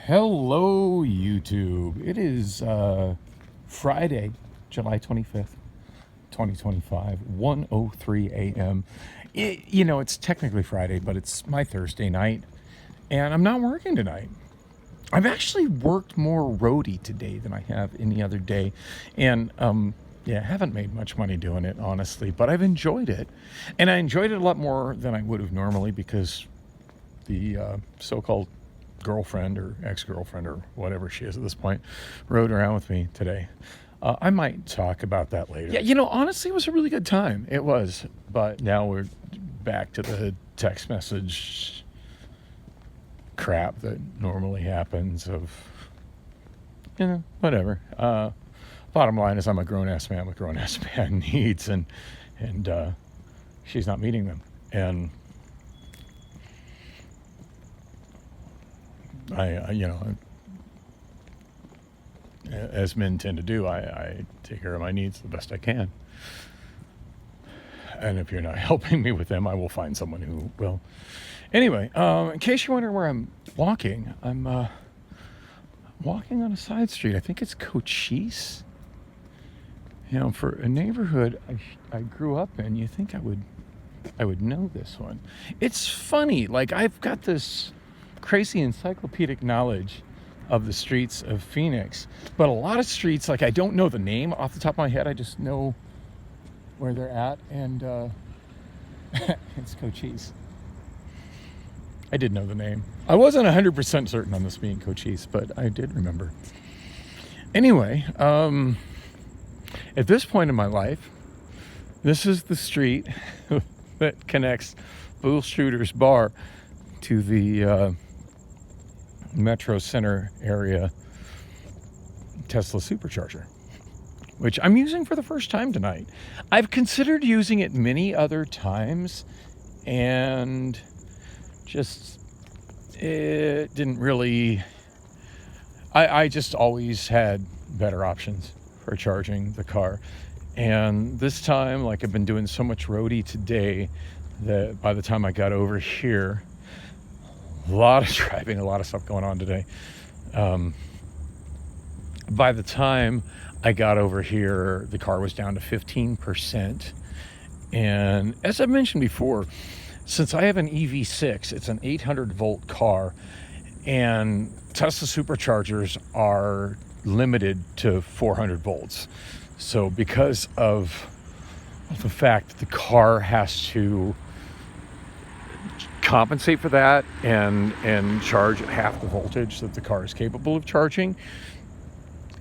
Hello, YouTube. It is Friday, July 25th, 2025, 1:03 a.m. It's technically Friday, but it's my Thursday night, and I'm not working tonight. I've actually worked more roadie today than I have any other day, and I haven't made much money doing it, honestly, but I've enjoyed it, and I enjoyed it a lot more than I would have normally because the so-called girlfriend or ex-girlfriend or whatever she is at this point rode around with me today. I might talk about that later. Yeah, honestly, it was a really good time. It was, but now we're back to the text message crap that normally happens of, whatever. Bottom line is I'm a grown-ass man with grown-ass man needs, and she's not meeting them. And as men tend to do, I take care of my needs the best I can. And if you're not helping me with them, I will find someone who will. Anyway, in case you're wondering where I'm walking, I'm walking on a side street. I think it's Cochise. For a neighborhood I grew up in, you think I would know this one. It's funny, like I've got this crazy encyclopedic knowledge of the streets of Phoenix, but a lot of streets, like I don't know the name off the top of my head. I just know where they're at, and it's Cochise. I did know the name. I wasn't 100% certain on this being Cochise, but I did remember. Anyway, at this point in my life, this is the street that connects Bull Shooter's Bar to the Metro Center area Tesla supercharger, which I'm using for the first time tonight. I've considered using it many other times, and it didn't really. I just always had better options for charging the car, and this time, like I've been doing so much roadie today that by the time I got over here, a lot of driving, a lot of stuff going on today. By the time I got over here, the car was down to 15%. And as I mentioned before, since I have an EV6, it's an 800 volt car, and Tesla superchargers are limited to 400 volts. So because of the fact that the car has to compensate for that and charge at half the voltage that the car is capable of charging,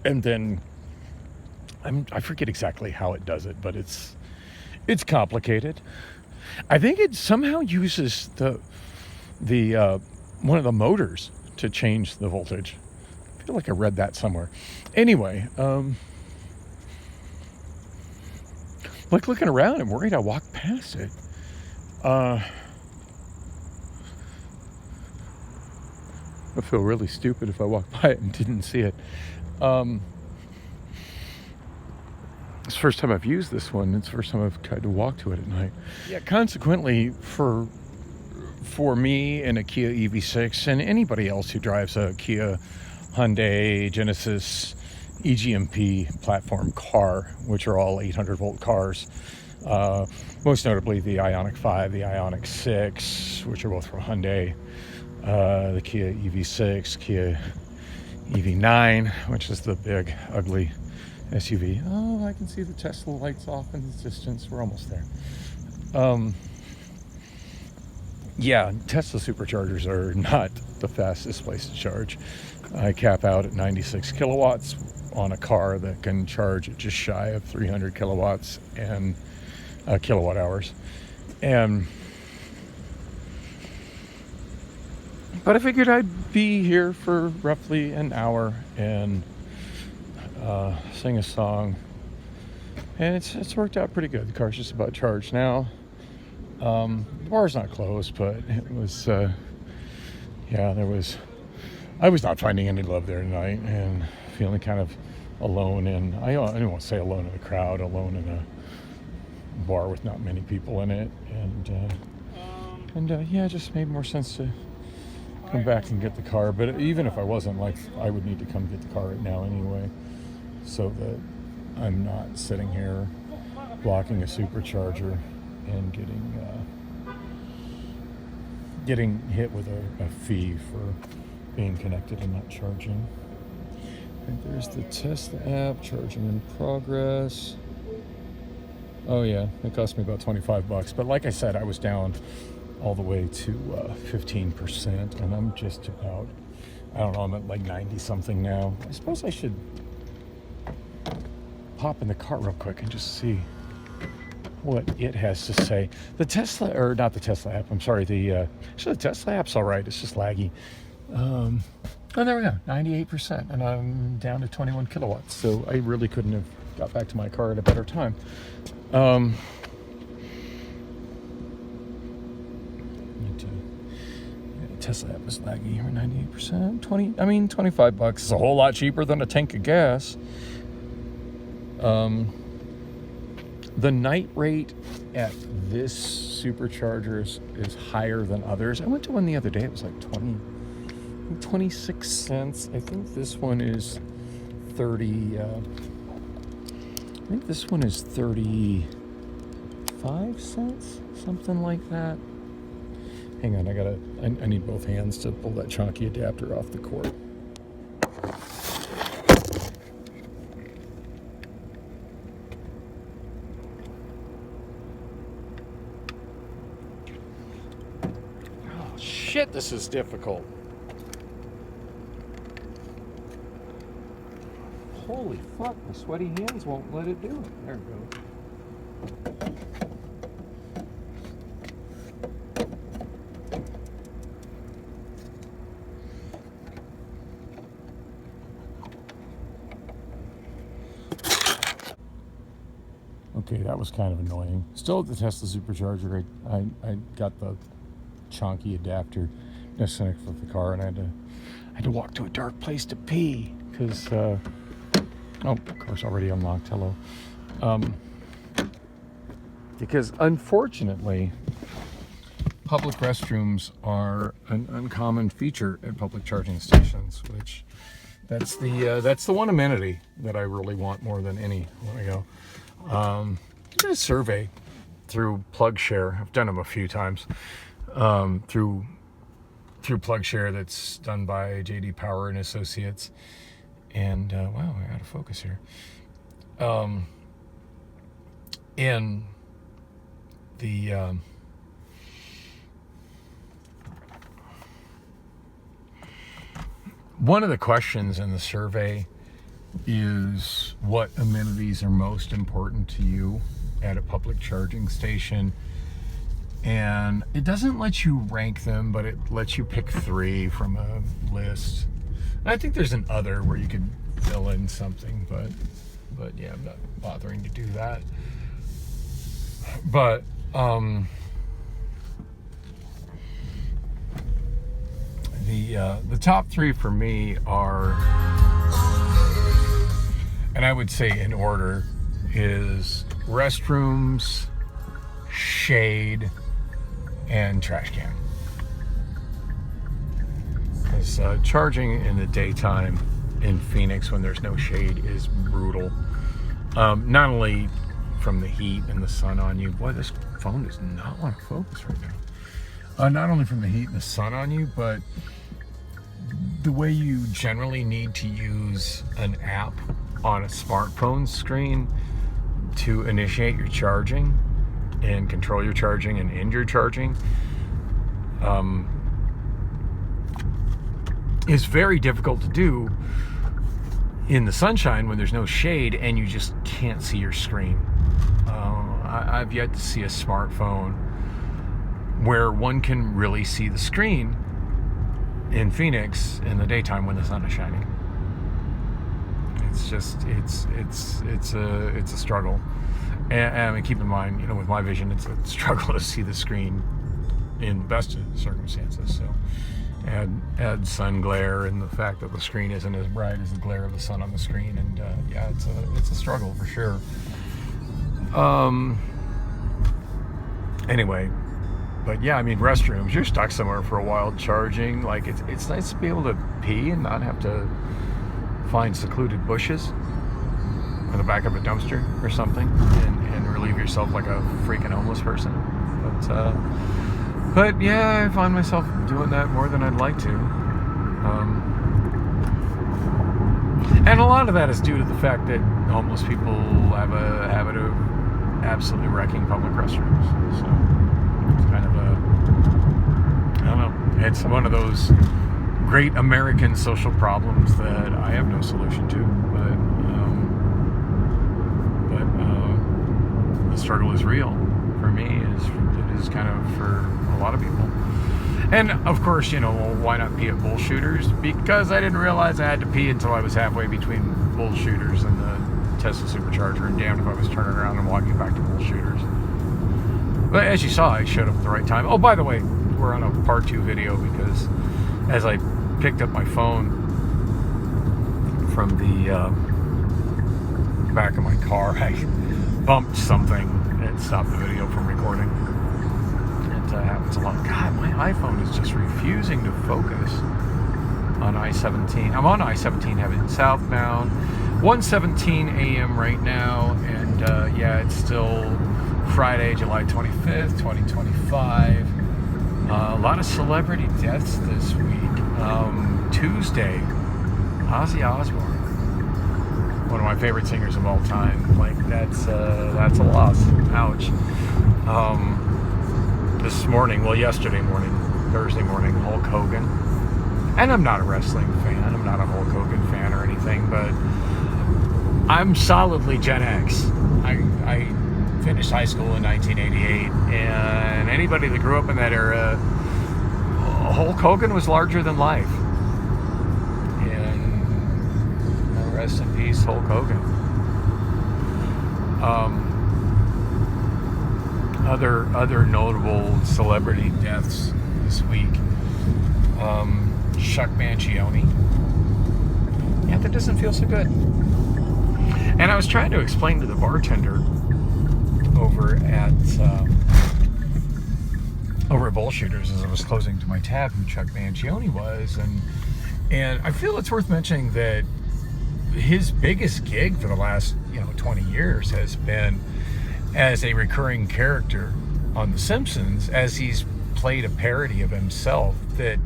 and then I forget exactly how it does it, but it's complicated. I think it somehow uses the one of the motors to change the voltage. I feel like I read that somewhere. Anyway, like looking around, I'm worried I walked past it. I feel really stupid if I walked by it and didn't see it. It's the first time I've used this one. It's the first time I've tried to walk to it at night. Yeah, consequently, for me and a Kia EV6 and anybody else who drives a Kia, Hyundai, Genesis, EGMP platform car, which are all 800 volt cars, most notably the Ioniq 5, the Ioniq 6, which are both from Hyundai, the Kia EV6, Kia EV9, which is the big, ugly SUV. Oh, I can see the Tesla lights off in the distance. We're almost there. Tesla superchargers are not the fastest place to charge. I cap out at 96 kilowatts on a car that can charge at just shy of 300 kilowatts and kilowatt hours. But I figured I'd be here for roughly an hour and sing a song, and it's worked out pretty good. The car's just about charged now. The bar's not closed, but it was I was not finding any love there tonight, and feeling kind of alone, and I don't want to say alone in a crowd, alone in a bar with not many people in it, and it just made more sense to come back and get the car. But even if I wasn't, like, I would need to come get the car right now anyway, so that I'm not sitting here blocking a supercharger and getting hit with a fee for being connected and not charging. And there's the Tesla app, charging in progress. Oh yeah, it cost me about $25. But like I said, I was down all the way to 15%, and I'm just about, I don't know, I'm at like 90 something now. I suppose I should hop in the car real quick and just see what it has to say. The Tesla, or not the Tesla app, I'm sorry, actually the Tesla app's all right, it's just laggy. Oh, there we go, 98%, and I'm down to 21 kilowatts, so I really couldn't have got back to my car at a better time. Tesla app is laggy. We're 98%. $25 is a whole lot cheaper than a tank of gas. The night rate at this supercharger is higher than others. I went to one the other day. It was like 26 cents. I think this one is 30. I think this one is 35 cents, something like that. Hang on, I need both hands to pull that chunky adapter off the cord. Oh shit, this is difficult. Holy fuck, my sweaty hands won't let it do it. There it goes. Okay, that was kind of annoying. Still at the Tesla supercharger, I got the chonky adapter disconnected from the car, and I had to walk to a dark place to pee because oh, of course, already unlocked. Hello. Because unfortunately, public restrooms are an uncommon feature at public charging stations, which that's the one amenity that I really want more than any. There we go. I did a survey through PlugShare. I've done them a few times through PlugShare that's done by J.D. Power and Associates. And wow, we're out of focus here. And the one of the questions in the survey is what amenities are most important to you at a public charging station. And it doesn't let you rank them, but it lets you pick 3 from a list. I think there's an other where you could fill in something, but yeah, I'm not bothering to do that. But the top 3 for me are, and I would say in order, is restrooms, shade, and trash can. Because charging in the daytime in Phoenix when there's no shade is brutal. Not only from the heat and the sun on you. Boy, this phone does not want to focus right now. Not only from the heat and the sun on you, but the way you generally need to use an app on a smartphone screen to initiate your charging and control your charging and end your charging is very difficult to do in the sunshine when there's no shade and you just can't see your screen. I've yet to see a smartphone where one can really see the screen in Phoenix in the daytime when the sun is shining. It's just it's a struggle, and keep in mind, you know, with my vision, it's a struggle to see the screen in the best of circumstances. So add sun glare and the fact that the screen isn't as bright as the glare of the sun on the screen, and yeah, it's a struggle for sure. Anyway, But yeah, I mean, restrooms, you're stuck somewhere for a while charging. Like, it's nice to be able to pee and not have to find secluded bushes or the back of a dumpster or something and relieve yourself like a freaking homeless person. But yeah, I find myself doing that more than I'd like to. And a lot of that is due to the fact that homeless people have a habit of absolutely wrecking public restrooms. So it's kind of I don't know, it's one of those great American social problems that I have no solution to, but the struggle is real for me. It is kind of for a lot of people. And of course, well, why not pee at bull shooters? Because I didn't realize I had to pee until I was halfway between bull shooters and the Tesla Supercharger, and damned if I was turning around and walking back to bull shooters. But as you saw, I showed up at the right time. Oh, by the way, we're on a part 2 video because as I picked up my phone from the back of my car, I bumped something and stopped the video from recording. It happens a lot. God, my iPhone is just refusing to focus on I-17. I'm on I-17 heading southbound, 1:17 a.m. right now, and yeah, it's still Friday, July 25th, 2025. A lot of celebrity deaths this week. Tuesday, Ozzy Osbourne, one of my favorite singers of all time. Like, that's a loss. Ouch. This morning, well, yesterday morning, Thursday morning, Hulk Hogan. And I'm not a wrestling fan. I'm not a Hulk Hogan fan or anything, but I'm solidly Gen X. I finished high school in 1988, and anybody that grew up in that era, Hulk Hogan was larger than life. And rest in peace, Hulk Hogan. Other notable celebrity deaths this week. Chuck Mangione. Yeah, that doesn't feel so good. And I was trying to explain to the bartender over at Bullshooters as I was closing to my tab who Chuck Mangione was, and I feel it's worth mentioning that his biggest gig for the last 20 years has been as a recurring character on The Simpsons, as he's played a parody of himself that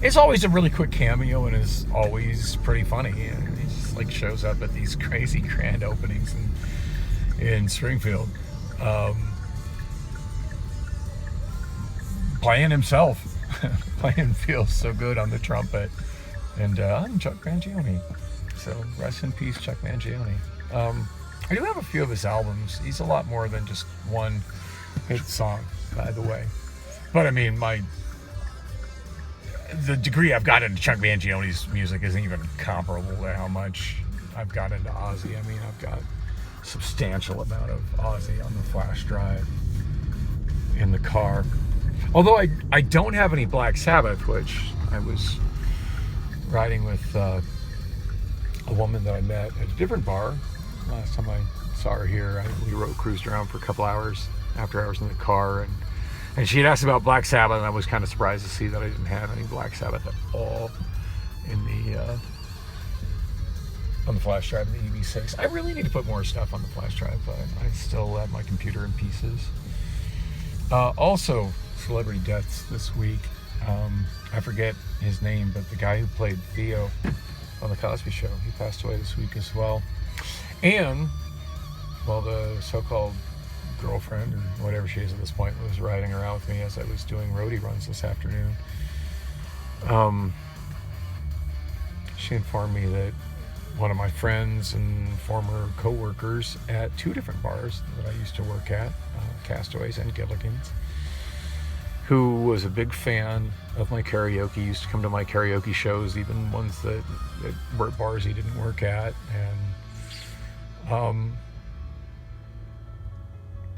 is always a really quick cameo and is always pretty funny. And he just like shows up at these crazy grand openings in Springfield, playing himself, playing Feels So Good on the trumpet. And I'm Chuck Mangione. So rest in peace, Chuck Mangione. I do have a few of his albums. He's a lot more than just one hit song, by the way. But I mean, the degree I've got into Chuck Mangione's music isn't even comparable to how much I've got into Ozzy. I mean, I've got a substantial amount of Ozzy on the flash drive in the car. Although I don't have any Black Sabbath, which I was riding with a woman that I met at a different bar. Last time I saw her here, we cruised around for a couple hours, after hours in the car, and she had asked about Black Sabbath, and I was kind of surprised to see that I didn't have any Black Sabbath at all in the on the flash drive in the EV6. I really need to put more stuff on the flash drive, but I still have my computer in pieces. Also, celebrity deaths this week. I forget his name, but the guy who played Theo on The Cosby Show, he passed away this week as well. And, well, the so-called girlfriend, or whatever she is at this point, was riding around with me as I was doing roadie runs this afternoon. She informed me that one of my friends and former co-workers at 2 different bars that I used to work at, Castaways and Gilligan's, who was a big fan of my karaoke, used to come to my karaoke shows, even ones that were at bars he didn't work at,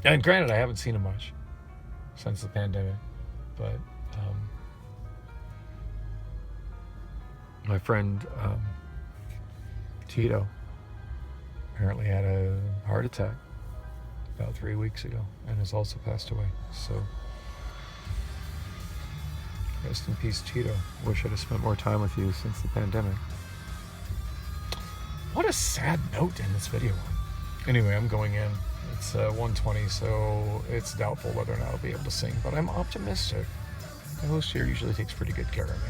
and granted, I haven't seen him much since the pandemic, but my friend Tito apparently had a heart attack about 3 weeks ago and has also passed away. So Rest in peace, Cheeto. Wish I'd have spent more time with you since the pandemic. What a sad note to end this video on. Anyway, I'm going in. It's 1:20, so it's doubtful whether or not I'll be able to sing, but I'm optimistic. The host here usually takes pretty good care of me.